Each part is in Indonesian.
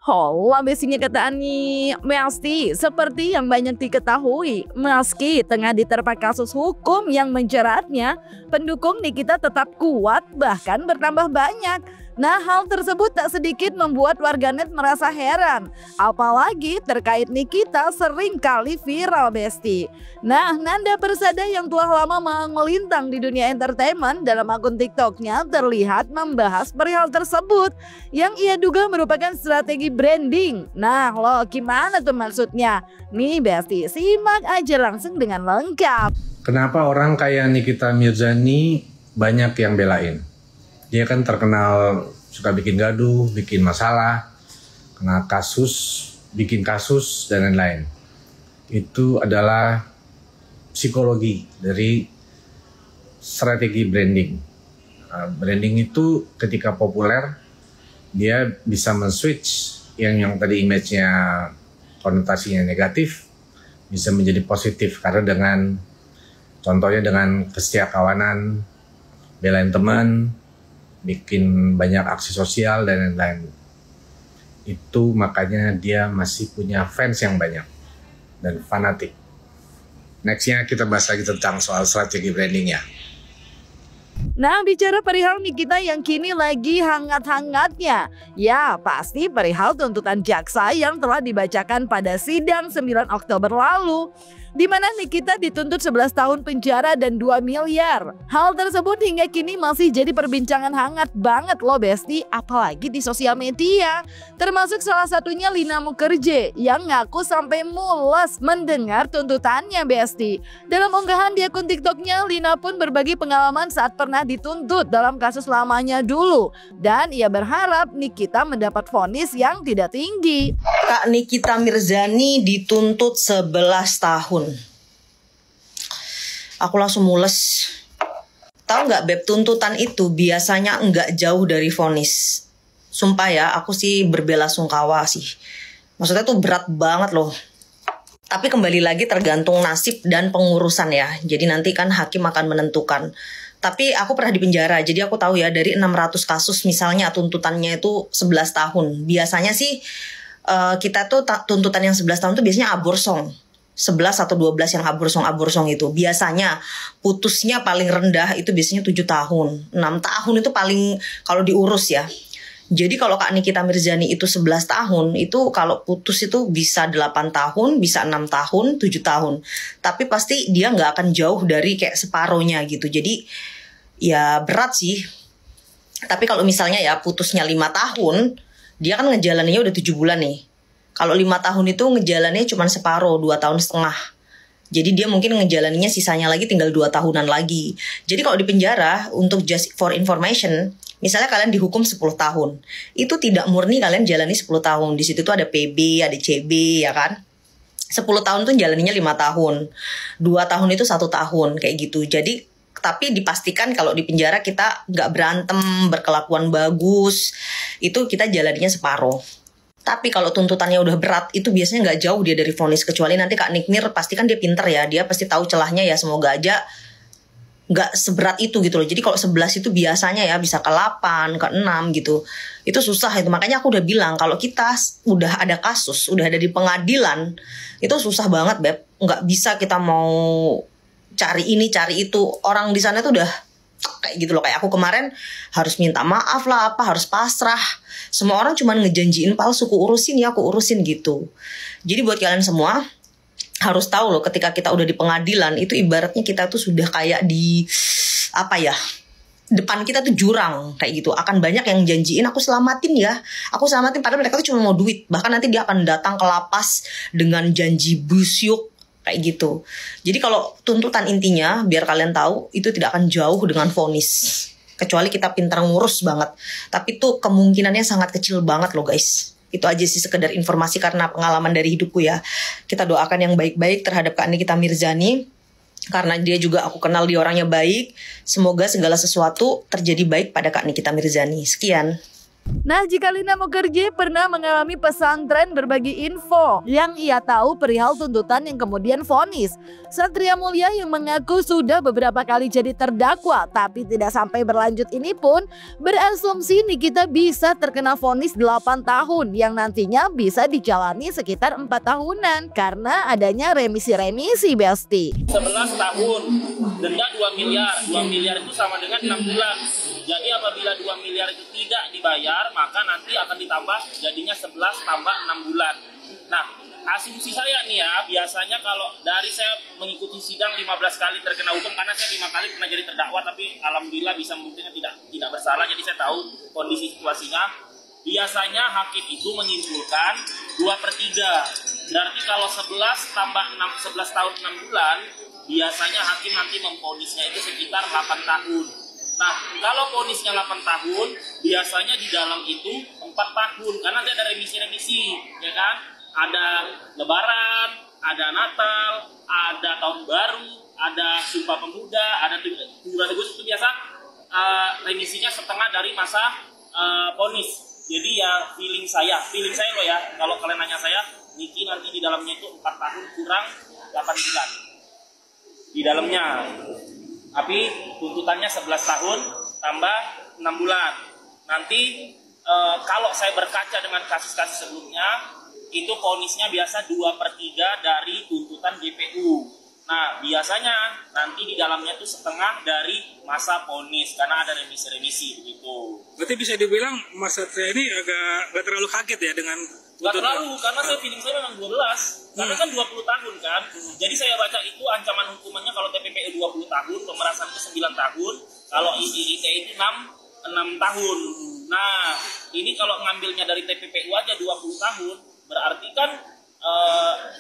Hola besinya kata Ani, Mesti seperti yang banyak diketahui, meski tengah diterpa kasus hukum yang menjeratnya, pendukung Nikita tetap kuat bahkan bertambah banyak. Nah, hal tersebut tak sedikit membuat warganet merasa heran, apalagi terkait Nikita sering kali viral Besti. Nah, Nanda Persada yang telah lama melintang di dunia entertainment dalam akun TikToknya terlihat membahas perihal tersebut yang ia duga merupakan strategi branding. Nah, lo gimana tuh maksudnya? Nih Besti, simak aja langsung dengan lengkap. Kenapa orang kayak Nikita Mirzani banyak yang belain? Dia kan terkenal suka bikin gaduh, bikin masalah, kena kasus, bikin kasus, dan lain-lain. Itu adalah psikologi dari strategi branding. Branding itu ketika populer, dia bisa men-switch yang tadi image-nya konotasinya negatif, bisa menjadi positif. Karena contohnya dengan kesetiakawanan, belain teman, bikin banyak aksi sosial dan lain-lain. Itu makanya dia masih punya fans yang banyak dan fanatik. Nextnya kita bahas lagi tentang soal strategi brandingnya. Nah, bicara perihal Nikita yang kini lagi hangat-hangatnya, ya pasti perihal tuntutan jaksa yang telah dibacakan pada sidang 9 Oktober lalu, di mana Nikita dituntut 11 tahun penjara dan 2 miliar. Hal tersebut hingga kini masih jadi perbincangan hangat banget loh Besti, apalagi di sosial media. Termasuk salah satunya Lina Mukerje yang ngaku sampai mules mendengar tuntutannya Besti. Dalam unggahan di akun TikToknya, Lina pun berbagi pengalaman saat pernah dituntut dalam kasus lamanya dulu. Dan ia berharap Nikita mendapat vonis yang tidak tinggi. Kak Nikita Mirzani dituntut 11 tahun. Aku langsung mules. Tahu nggak Beb, tuntutan itu biasanya nggak jauh dari vonis. Sumpah ya, aku sih berbela sungkawa sih. Maksudnya tuh berat banget loh. Tapi kembali lagi tergantung nasib dan pengurusan ya. Jadi nanti kan hakim akan menentukan. Tapi aku pernah di penjara, jadi aku tahu ya dari 600 kasus misalnya tuntutannya itu 11 tahun. Biasanya sih kita tuh tuntutan yang 11 tahun tuh biasanya aborsong. 11 atau 12 yang aborsong itu. Biasanya putusnya paling rendah itu biasanya 7 tahun. 6 tahun itu paling kalau diurus ya. Jadi kalau Kak Nikita Mirzani itu 11 tahun, itu kalau putus itu bisa 8 tahun, bisa 6 tahun, 7 tahun. Tapi pasti dia nggak akan jauh dari kayak separohnya gitu. Jadi ya berat sih. Tapi kalau misalnya ya putusnya 5 tahun, dia kan ngejalaninnya udah 7 bulan nih. Kalau 5 tahun itu ngejalannya cuma separuh, 2 tahun setengah. Jadi dia mungkin ngejalaninya sisanya lagi tinggal 2 tahunan lagi. Jadi kalau di penjara, untuk just for information, misalnya kalian dihukum 10 tahun. Itu tidak murni kalian jalani 10 tahun. Di situ tuh ada PB, ada CB ya kan. 10 tahun tuh jalaninya 5 tahun. 2 tahun itu 1 tahun kayak gitu. Jadi tapi dipastikan kalau di penjara kita nggak berantem, berkelakuan bagus. Itu kita jalaninya separuh. Tapi kalau tuntutannya udah berat, itu biasanya nggak jauh dia dari vonis. Kecuali nanti Kak Niknir pasti kan dia pinter ya. Dia pasti tahu celahnya ya, semoga aja nggak seberat itu gitu loh. Jadi kalau 11 itu biasanya ya bisa ke 8, ke 6 gitu. Itu susah itu. Makanya aku udah bilang kalau kita udah ada kasus, udah ada di pengadilan, itu susah banget Beb. Nggak bisa kita mau cari ini, cari itu. Orang di sana tuh udah kayak gitu loh, kayak aku kemarin harus minta maaf lah, harus pasrah. Semua orang cuma ngejanjiin palsu, aku urusin ya, aku urusin gitu. Jadi buat kalian semua harus tahu loh, ketika kita udah di pengadilan itu ibaratnya kita tuh sudah kayak di apa ya, depan kita tuh jurang kayak gitu. Akan banyak yang janjiin aku selamatin ya, aku selamatin, padahal mereka tuh cuma mau duit. Bahkan nanti dia akan datang ke lapas dengan janji busyuk kayak gitu. Jadi kalau tuntutan intinya biar kalian tahu itu tidak akan jauh dengan vonis. Kecuali kita pintar ngurus banget. Tapi tuh kemungkinannya sangat kecil banget loh guys. Itu aja sih sekedar informasi karena pengalaman dari hidupku ya. Kita doakan yang baik-baik terhadap Kak Nikita Mirzani. Karena dia juga aku kenal dia orangnya baik. Semoga segala sesuatu terjadi baik pada Kak Nikita Mirzani. Sekian. Nah, jika Lina Mukherjee pernah mengalami pesantren berbagi info yang ia tahu perihal tuntutan yang kemudian vonis. Satria Mulia yang mengaku sudah beberapa kali jadi terdakwa tapi tidak sampai berlanjut ini pun berasumsi Nikita bisa terkena vonis 8 tahun yang nantinya bisa dijalani sekitar 4 tahunan karena adanya remisi-remisi, Besti. 11 tahun, denda 2 miliar. 2 miliar itu sama dengan 6 bulan. Jadi apabila 2 miliar itu tidak dibayar, maka nanti akan ditambah jadinya 11 tambah 6 bulan. Nah, asumsi saya nih ya, biasanya kalau dari saya mengikuti sidang 15 kali terkena hukum, karena saya 5 kali pernah jadi terdakwa, tapi alhamdulillah bisa membuktikan tidak bersalah, jadi saya tahu kondisi situasinya. Biasanya hakim itu menyimpulkan 2/3. Berarti kalau 11 tambah 6, 11 tahun 6 bulan, biasanya hakim nanti memvonisnya itu sekitar 8 tahun. Nah, kalau vonisnya 8 tahun, biasanya di dalam itu 4 tahun. Karena dia ada remisi-remisi, ya kan? Ada Lebaran, ada Natal, ada Tahun Baru, ada Sumpah Pemuda, ada 17 Agustus itu biasa remisinya setengah dari masa vonis. Jadi ya feeling saya loh ya, kalau kalian nanya saya, Niki nanti di dalamnya itu 4 tahun kurang 8 bulan. Di dalamnya. Tapi tuntutannya 11 tahun tambah 6 bulan. Nanti kalau saya berkaca dengan kasus-kasus sebelumnya, itu vonisnya biasa 2/3 dari tuntutan JPU. Nah, biasanya nanti di dalamnya itu setengah dari masa vonis karena ada remisi-remisi begitu. Berarti bisa dibilang Mas Satria ini agak terlalu kaget ya dengan Gak terlalu, karena saya feeling saya memang 12. Karena kan 20 tahun kan. Jadi saya baca itu ancaman hukumannya kalau TPPU 20 tahun, pemerasan itu 9 tahun, kalau ITE itu 6 tahun. Nah, ini kalau ngambilnya dari TPPU aja 20 tahun, berarti kan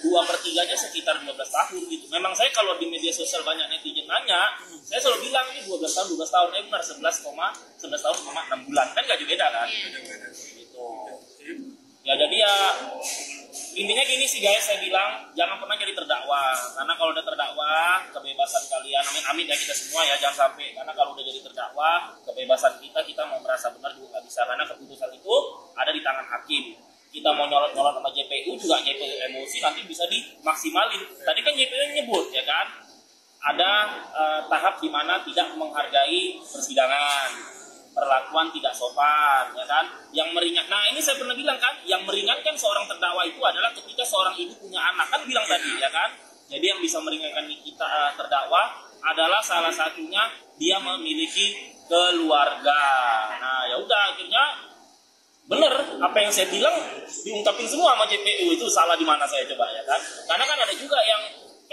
2/3-nya sekitar 12 tahun gitu. Memang saya kalau di media sosial banyak netizen nanya, saya selalu bilang ini 12 tahun, benar 11 tahun, 6 bulan. Kan gak beda kan? Gitu. Ya jadi ya intinya gini sih guys, saya bilang jangan pernah jadi terdakwa, karena kalau udah terdakwa kebebasan kalian, amin ya kita semua ya, jangan sampai, karena kalau udah jadi terdakwa kebebasan kita mau merasa benar juga nggak bisa, karena keputusan itu ada di tangan hakim. Kita mau nyolot sama JPU juga, JPU emosi nanti bisa dimaksimalin. Tadi kan JPU nyebut ya kan ada tahap di mana tidak menghargai persidangan, perlakuan tidak sopan, ya kan? Yang meringan. Nah, ini saya pernah bilang kan, yang meringankan seorang terdakwa itu adalah ketika seorang ibu punya anak, kan bilang tadi, ya kan? Jadi yang bisa meringankan kita terdakwa adalah salah satunya dia memiliki keluarga. Nah, ya udah akhirnya bener apa yang saya bilang diungkapin semua sama JPU, itu salah di mana saya coba ya kan? Karena kan ada juga yang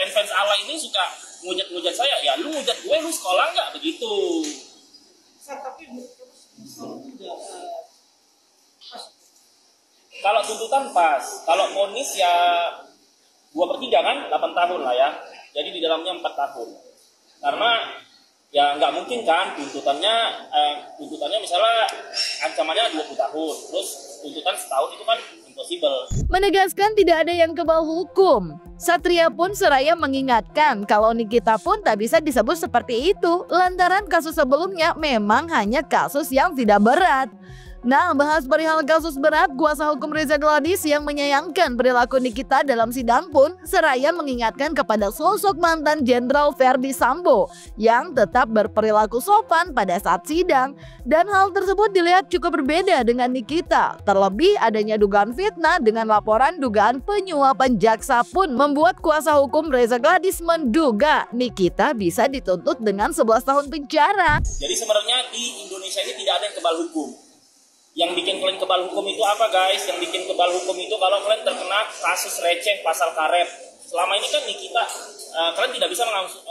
fans Allah ini suka ngujat-ngujat saya, ya lu ngujat gue, lu sekolah nggak begitu? Kalau tuntutan pas, kalau vonis ya 2/3 kan, 8 tahun lah ya. Jadi di dalamnya 4 tahun. Karena ya nggak mungkin kan tuntutannya misalnya ancamannya 20 tahun, terus tuntutan setahun itu kan impossible. Menegaskan tidak ada yang kebal hukum. Satria pun seraya mengingatkan kalau Nikita pun tak bisa disebut seperti itu lantaran kasus sebelumnya memang hanya kasus yang tidak berat. Nah, bahas perihal kasus berat, kuasa hukum Reza Gladys yang menyayangkan perilaku Nikita dalam sidang pun seraya mengingatkan kepada sosok mantan Jenderal Verdi Sambo yang tetap berperilaku sopan pada saat sidang. Dan hal tersebut dilihat cukup berbeda dengan Nikita. Terlebih adanya dugaan fitnah dengan laporan dugaan penyuapan jaksa pun membuat kuasa hukum Reza Gladys menduga Nikita bisa dituntut dengan 11 tahun penjara. Jadi sebenarnya di Indonesia ini tidak ada yang kebal hukum. Yang bikin kalian kebal hukum itu apa guys? Yang bikin kebal hukum itu kalau kalian terkena kasus receh pasal karet. Selama ini kan Nikita, kalian tidak bisa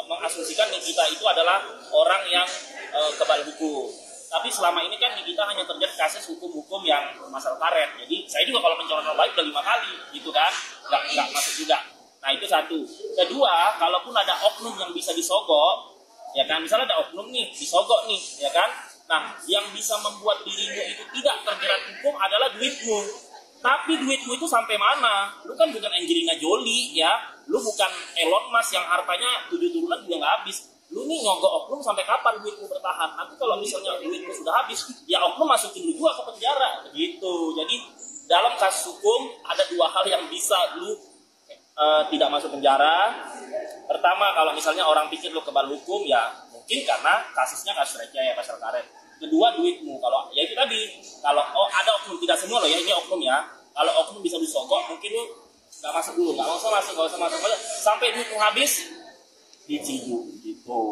mengasumsikan Nikita itu adalah orang yang kebal hukum. Tapi selama ini kan Nikita hanya terjerat kasus hukum-hukum yang pasal karet. Jadi saya juga kalau pencalonan baik udah 5 kali gitu kan, nggak masuk juga. Nah itu satu. Kedua, kalaupun ada oknum yang bisa disogok, ya kan, misalnya ada oknum nih disogok nih, ya kan. Nah, yang bisa membuat dirimu itu tidak terjerat hukum adalah duitmu. Tapi duitmu itu sampai mana? Lu kan bukan Angelina Jolie ya. Lu bukan Elon Musk yang hartanya 7 turunan juga nggak habis. lu nih nyogok oknum sampai kapan duitmu bertahan? Nanti kalau misalnya duitmu sudah habis, ya oknum masukin lu juga ke penjara gitu. Jadi dalam kasus hukum ada dua hal yang bisa lu tidak masuk penjara. Pertama, kalau misalnya orang pikir lu kebal hukum, ya mungkin karena kasusnya kasus receh ya, pasal karet. Kedua, duitmu. Kalau ya itu tadi, kalau ada oknum, tidak semua loh ya, ini oknum ya. Kalau oknum bisa disogok, mungkin lu nggak masuk dulu, nggak usah masuk sampai duitmu habis dicidu gitu.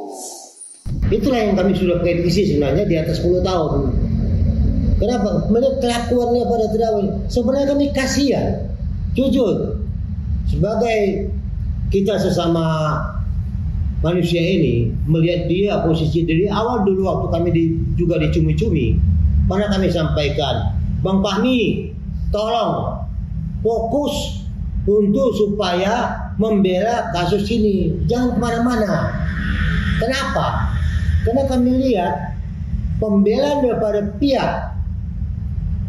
Itulah yang kami sudah kritisi sebenarnya di atas 10 tahun. Kenapa? Mereka kelakuannya pada terdakwa. Sebenarnya kami kasihan, jujur. Sebagai kita sesama manusia ini melihat dia posisi dari awal dulu waktu kami juga dicumi-cumi, mana kami sampaikan, Bang Fahmi, tolong fokus untuk supaya membela kasus ini, jangan kemana-mana. Kenapa? Karena kami lihat pembelaan daripada pihak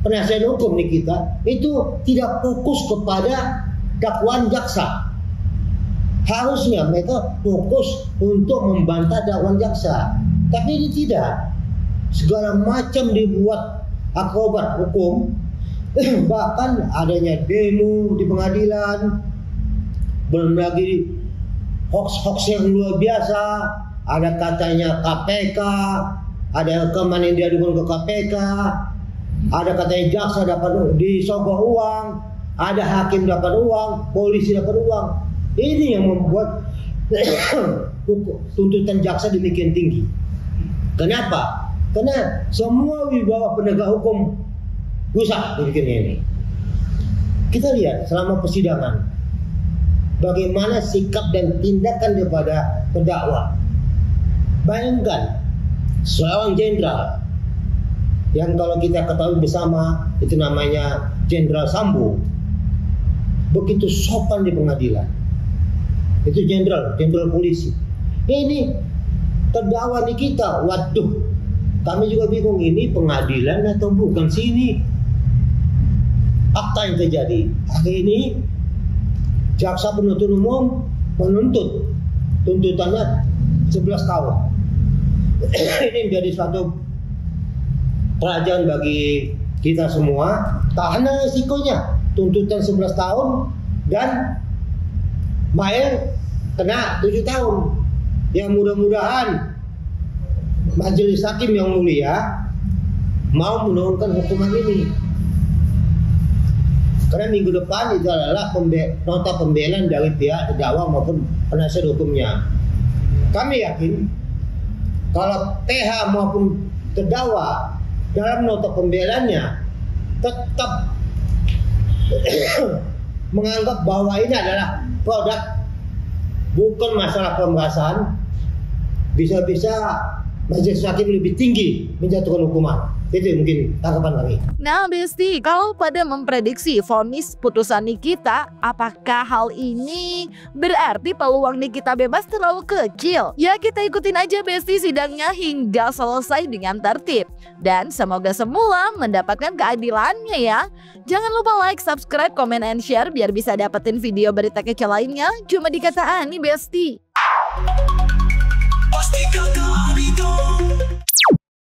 penasihat hukum di kita itu tidak fokus kepada dakwaan jaksa. Harusnya mereka fokus untuk membantah dakwaan jaksa, tapi ini tidak. Segala macam dibuat akrobat hukum, bahkan adanya demo di pengadilan, belum lagi hoax-hoax yang luar biasa. Ada katanya KPK, ada rekaman yang diadukan ke KPK, ada katanya jaksa dapat disogok uang, ada hakim dapat uang, polisi dapat uang. Ini yang membuat tuntutan jaksa demikian tinggi. Kenapa? Karena semua wibawa penegak hukum rusak dibikinnya ini. Kita lihat selama persidangan bagaimana sikap dan tindakan daripada terdakwa. Bayangkan seorang jenderal yang kalau kita ketahui bersama itu namanya Jenderal Sambo, begitu sopan di pengadilan. Itu jenderal polisi. Ini terdakwa di kita, waduh, kami juga bingung ini pengadilan atau bukan sini. Apa yang terjadi? Hari ini jaksa penuntut umum menuntut tuntutannya 11 tahun. Ini menjadi suatu pelajaran bagi kita semua. Karena risikonya tuntutan 11 tahun dan Mael kena 7 tahun. Yang mudah-mudahan majelis hakim yang mulia mau menurunkan hukuman ini. Karena minggu depan itu adalah nota pembelaan dari pihak terdakwa maupun penasihat hukumnya. Kami yakin kalau PH maupun terdakwa dalam nota pembelaannya tetap menganggap bahwa ini adalah produk, bukan masalah pembahasan, bisa-bisa majelis hakim lebih tinggi menjatuhkan hukuman. Itu mungkin tanggapan kami. Nah Besti, kalau pada memprediksi vonis putusan Nikita, apakah hal ini berarti peluang Nikita bebas terlalu kecil? Ya kita ikutin aja Besti sidangnya hingga selesai dengan tertib. Dan semoga semua mendapatkan keadilannya ya. Jangan lupa like, subscribe, comment, and share biar bisa dapetin video berita kece lainnya cuma di Kata Ani Besti.